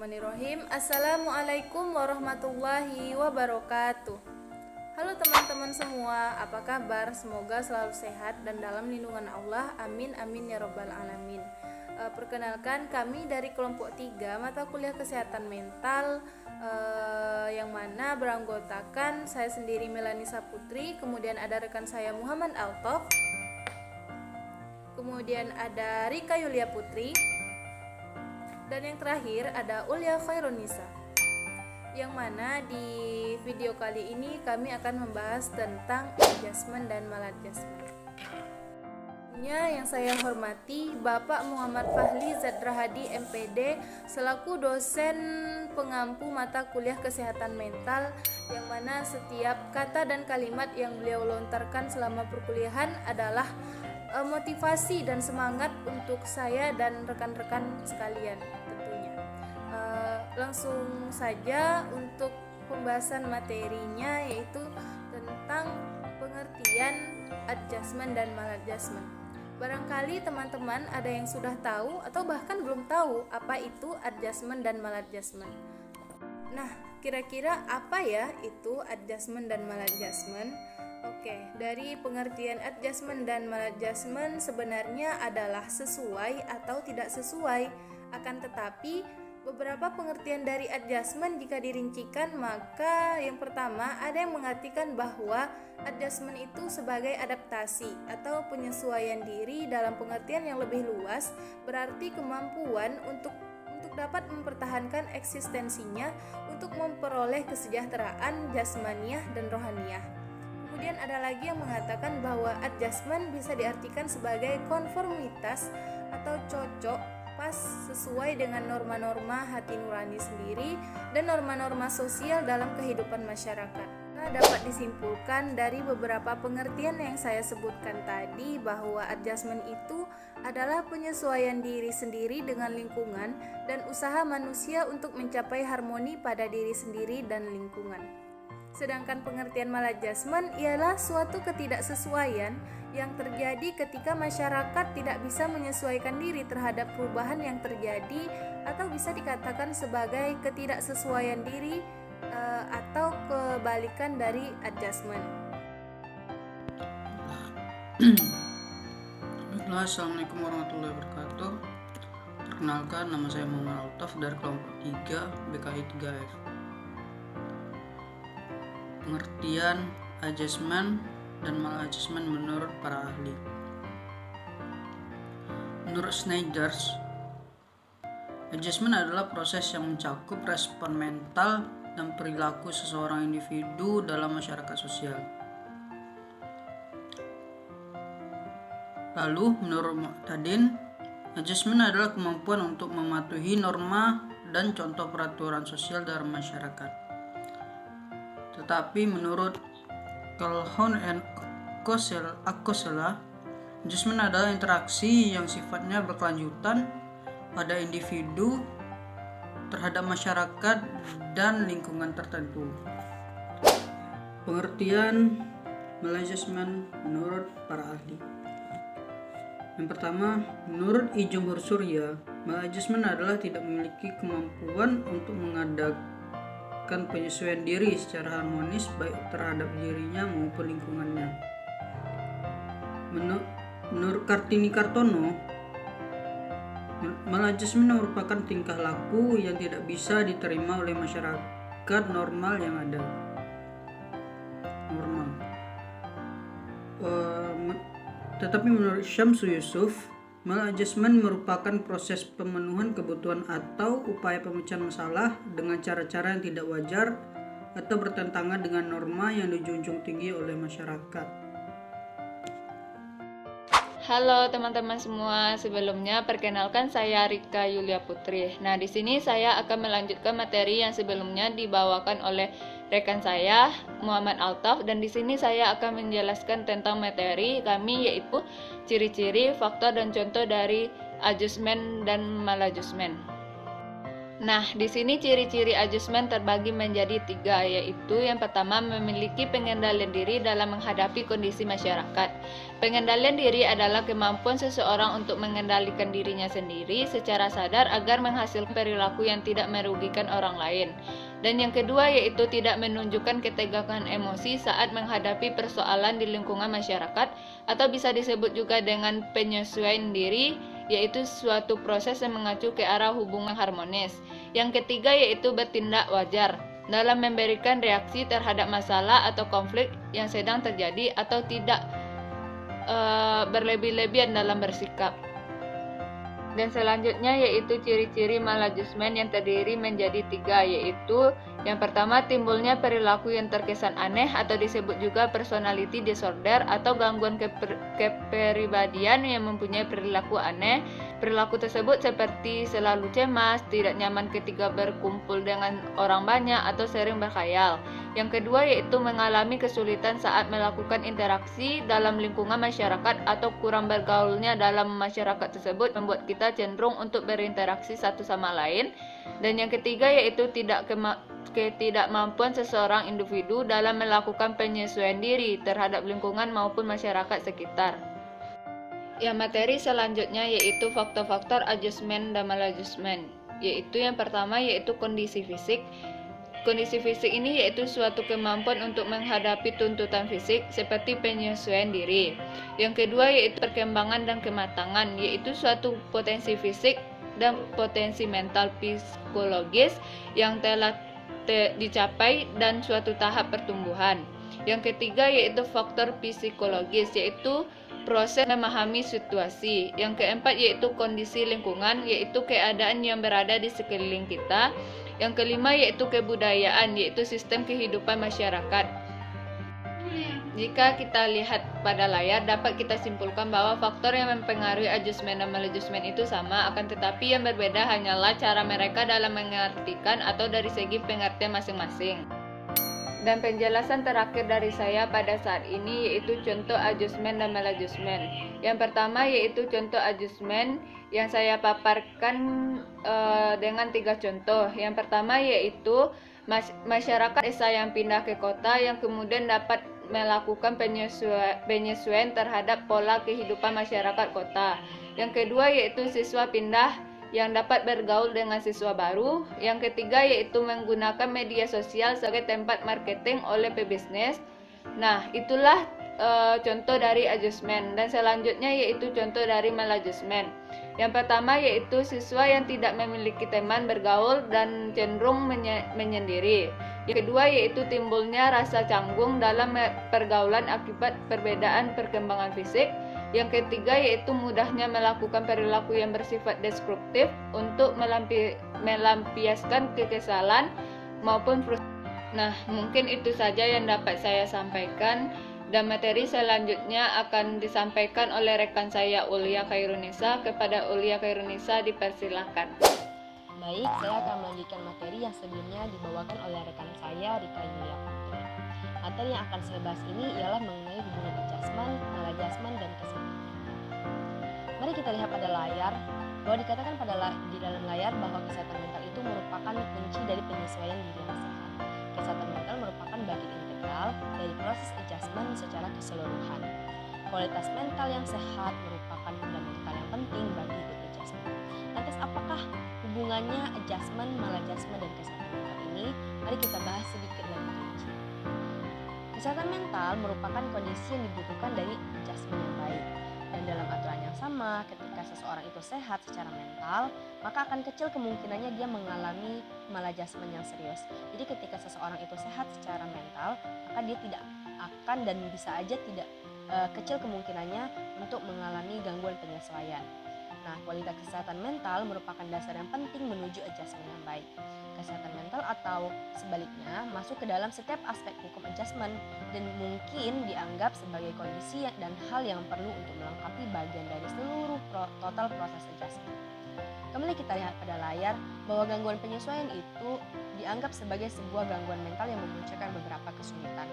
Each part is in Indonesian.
Bismillahirrahmanirrahim. Assalamualaikum warahmatullahi wabarakatuh. Halo teman-teman semua, apa kabar? Semoga selalu sehat dan dalam lindungan Allah. Amin amin ya rabbal alamin. Perkenalkan, kami dari kelompok 3 mata kuliah kesehatan mental, yang mana beranggotakan saya sendiri Melanisa Putri, kemudian ada rekan saya Muhammad Altof, kemudian ada Rika Yulia Putri, dan yang terakhir ada Ulia Khairunisa. Yang mana di video kali ini kami akan membahas tentang adjustment dan maladjustment. Yang saya hormati Bapak Muhammad Fahli Zadrahadi MPD selaku dosen pengampu mata kuliah kesehatan mental, yang mana setiap kata dan kalimat yang beliau lontarkan selama perkuliahan adalah motivasi dan semangat untuk saya dan rekan-rekan sekalian tentunya. Langsung saja untuk pembahasan materinya, yaitu tentang pengertian adjustment dan maladjustment. Barangkali teman-teman ada yang sudah tahu atau bahkan belum tahu apa itu adjustment dan maladjustment. Nah, kira-kira apa ya itu adjustment dan maladjustment? Oke, dari pengertian adjustment dan maladjustment sebenarnya adalah sesuai atau tidak sesuai. Akan tetapi beberapa pengertian dari adjustment jika dirincikan, maka yang pertama ada yang mengartikan bahwa adjustment itu sebagai adaptasi atau penyesuaian diri. Dalam pengertian yang lebih luas, berarti kemampuan untuk dapat mempertahankan eksistensinya untuk memperoleh kesejahteraan jasmaniah dan rohaniah. Kemudian ada lagi yang mengatakan bahwa adjustment bisa diartikan sebagai konformitas atau cocok pas sesuai dengan norma-norma hati nurani sendiri dan norma-norma sosial dalam kehidupan masyarakat. Nah, dapat disimpulkan dari beberapa pengertian yang saya sebutkan tadi bahwa adjustment itu adalah penyesuaian diri sendiri dengan lingkungan dan usaha manusia untuk mencapai harmoni pada diri sendiri dan lingkungan. Sedangkan pengertian maladjustment ialah suatu ketidaksesuaian yang terjadi ketika masyarakat tidak bisa menyesuaikan diri terhadap perubahan yang terjadi, atau bisa dikatakan sebagai ketidaksesuaian diri atau kebalikan dari adjustment. Assalamualaikum warahmatullahi wabarakatuh. Perkenalkan, nama saya Muhammad Altof dari kelompok 3 BKI 3F. Pengertian adjustment dan maladjustment menurut para ahli. Menurut Sneijder, adjustment adalah proses yang mencakup respon mental dan perilaku seseorang individu dalam masyarakat sosial. Lalu, menurut Muqtadin, adjustment adalah kemampuan untuk mematuhi norma dan contoh peraturan sosial dalam masyarakat. Tetapi menurut Calhoun and Akosela, adjustment adalah interaksi yang sifatnya berkelanjutan pada individu terhadap masyarakat dan lingkungan tertentu. Pengertian maladjustment menurut para ahli. Yang pertama, menurut I. Jumhur Surya, maladjustment adalah tidak memiliki kemampuan untuk mengadakan penyesuaian diri secara harmonis baik terhadap dirinya maupun lingkungannya. Menurut Kartini Kartono, maladjustment merupakan tingkah laku yang tidak bisa diterima oleh masyarakat normal yang ada. Tetapi menurut Syamsu Yusuf, maladjustment merupakan proses pemenuhan kebutuhan atau upaya pemecahan masalah dengan cara-cara yang tidak wajar atau bertentangan dengan norma yang dijunjung tinggi oleh masyarakat. Halo teman-teman semua, sebelumnya perkenalkan saya Rika Yulia Putri. Nah, di sini saya akan melanjutkan materi yang sebelumnya dibawakan oleh rekan saya Muhammad Altof, dan di sini saya akan menjelaskan tentang materi kami, yaitu ciri-ciri, faktor dan contoh dari adjustment dan maladjustment. Nah, di sini ciri-ciri adjustment terbagi menjadi 3, yaitu yang pertama memiliki pengendalian diri dalam menghadapi kondisi masyarakat. Pengendalian diri adalah kemampuan seseorang untuk mengendalikan dirinya sendiri secara sadar agar menghasilkan perilaku yang tidak merugikan orang lain. Dan yang kedua yaitu tidak menunjukkan ketegangan emosi saat menghadapi persoalan di lingkungan masyarakat, atau bisa disebut juga dengan penyesuaian diri, yaitu suatu proses yang mengacu ke arah hubungan harmonis. Yang ketiga yaitu bertindak wajar dalam memberikan reaksi terhadap masalah atau konflik yang sedang terjadi, atau tidak berlebih-lebihan dalam bersikap. Dan selanjutnya yaitu ciri-ciri maladjustment yang terdiri menjadi 3, yaitu yang pertama timbulnya perilaku yang terkesan aneh atau disebut juga personality disorder atau gangguan kepribadian yang mempunyai perilaku aneh. Perilaku tersebut seperti selalu cemas, tidak nyaman ketika berkumpul dengan orang banyak, atau sering berkhayal. Yang kedua yaitu mengalami kesulitan saat melakukan interaksi dalam lingkungan masyarakat atau kurang bergaulnya dalam masyarakat tersebut membuat kita cenderung untuk berinteraksi satu sama lain. Dan yang ketiga yaitu ketidakmampuan seseorang individu dalam melakukan penyesuaian diri terhadap lingkungan maupun masyarakat sekitar. Yang materi selanjutnya yaitu faktor-faktor adjustment dan maladjustment, yaitu yang pertama yaitu kondisi fisik. Kondisi fisik ini yaitu suatu kemampuan untuk menghadapi tuntutan fisik seperti penyesuaian diri. Yang kedua yaitu perkembangan dan kematangan, yaitu suatu potensi fisik dan potensi mental psikologis yang telah dicapai dan suatu tahap pertumbuhan. Yang ketiga yaitu faktor psikologis, yaitu proses memahami situasi. Yang keempat yaitu kondisi lingkungan, yaitu keadaan yang berada di sekeliling kita. Yang kelima yaitu kebudayaan, yaitu sistem kehidupan masyarakat. Jika kita lihat pada layar, dapat kita simpulkan bahwa faktor yang mempengaruhi adjustment dan maladjustment itu sama, akan tetapi yang berbeda hanyalah cara mereka dalam mengartikan atau dari segi pengertian masing-masing. Dan penjelasan terakhir dari saya pada saat ini yaitu contoh adjustment dan maladjustment. Yang pertama yaitu contoh adjustment yang saya paparkan dengan 3 contoh. Yang pertama yaitu masyarakat desa yang pindah ke kota yang kemudian dapat melakukan penyesuaian terhadap pola kehidupan masyarakat kota. Yang kedua yaitu siswa pindah yang dapat bergaul dengan siswa baru. Yang ketiga yaitu menggunakan media sosial sebagai tempat marketing oleh pebisnis. Nah, itulah contoh dari adjustment. Dan selanjutnya yaitu contoh dari maladjustment. Yang pertama yaitu siswa yang tidak memiliki teman bergaul dan cenderung menyendiri. Yang kedua yaitu timbulnya rasa canggung dalam pergaulan akibat perbedaan perkembangan fisik. Yang ketiga yaitu mudahnya melakukan perilaku yang bersifat destruktif untuk melampiaskan kekesalan maupun frustasi. Nah, mungkin itu saja yang dapat saya sampaikan, dan materi selanjutnya akan disampaikan oleh rekan saya Ulia Khairunisa. Kepada Ulia Khairunisa dipersilakan. Baik, saya akan melanjutkan materi yang sebelumnya dibawakan oleh rekan saya Rika Yulia Putri. Materi yang akan saya bahas ini ialah mengenai hubungan adjustment, maladjustment, dan kesehatan. Mari kita lihat pada layar bahwa dikatakan di dalam layar bahwa kesehatan mental itu merupakan kunci dari penyesuaian diri yang sehat. Kesehatan mental merupakan bagian integral dari proses adjustment secara keseluruhan. Kualitas mental yang sehat merupakan fundamental yang penting bagi good adjustment. Lantas apakah hubungannya adjustment, maladjustment, dan kesehatan mental ini? Mari kita bahas sedikit lebih rinci. Kesehatan mental merupakan kondisi yang dibutuhkan dari adjustment yang baik. Dan dalam aturan yang sama, ketika seseorang itu sehat secara mental, maka akan kecil kemungkinannya dia mengalami maladjustment yang serius. Jadi ketika seseorang itu sehat secara mental, maka dia tidak akan dan bisa aja tidak kecil kemungkinannya untuk mengalami gangguan penyesuaian. Nah, kualitas kesehatan mental merupakan dasar yang penting menuju adjustment yang baik. Kesehatan mental atau sebaliknya masuk ke dalam setiap aspek hukum adjustment dan mungkin dianggap sebagai kondisi dan hal yang perlu untuk melengkapi bagian dari seluruh total proses adjustment. Kembali kita lihat pada layar bahwa gangguan penyesuaian itu dianggap sebagai sebuah gangguan mental yang memunculkan beberapa kesulitan.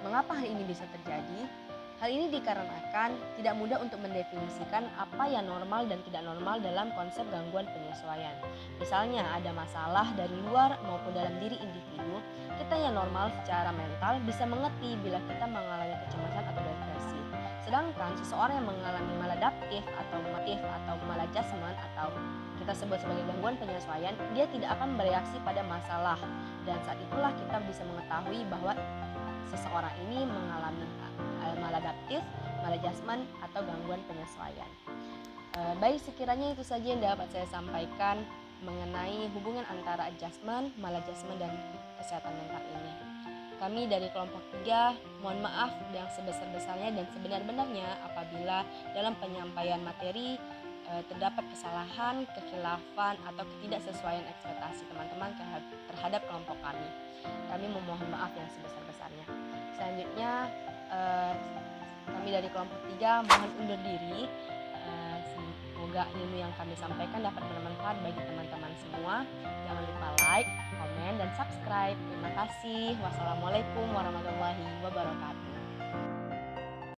Mengapa hal ini bisa terjadi? Hal ini dikarenakan tidak mudah untuk mendefinisikan apa yang normal dan tidak normal dalam konsep gangguan penyesuaian. Misalnya ada masalah dari luar maupun dalam diri individu, kita yang normal secara mental bisa mengerti bila kita mengalami kecemasan atau depresi. Sedangkan seseorang yang mengalami maladaptif atau maladjustment atau kita sebut sebagai gangguan penyesuaian, dia tidak akan bereaksi pada masalah, dan saat itulah kita bisa mengetahui bahwa seseorang ini mengalami maladaptif, maladjustment atau gangguan penyesuaian. Baik, sekiranya itu saja yang dapat saya sampaikan mengenai hubungan antara adjustment, maladjustment dan kesehatan mental ini. Kami dari kelompok 3 mohon maaf yang sebesar-besarnya dan sebenar-benarnya apabila dalam penyampaian materi terdapat kesalahan, kekhilafan atau ketidaksesuaian ekspektasi teman-teman terhadap kelompok kami. Kami memohon maaf yang sebesar-besarnya. Selanjutnya kami dari kelompok 3 mohon undur diri. Semoga ilmu yang kami sampaikan dapat bermanfaat bagi teman-teman semua. Jangan lupa like, komen, dan subscribe. Terima kasih. Wassalamualaikum warahmatullahi wabarakatuh.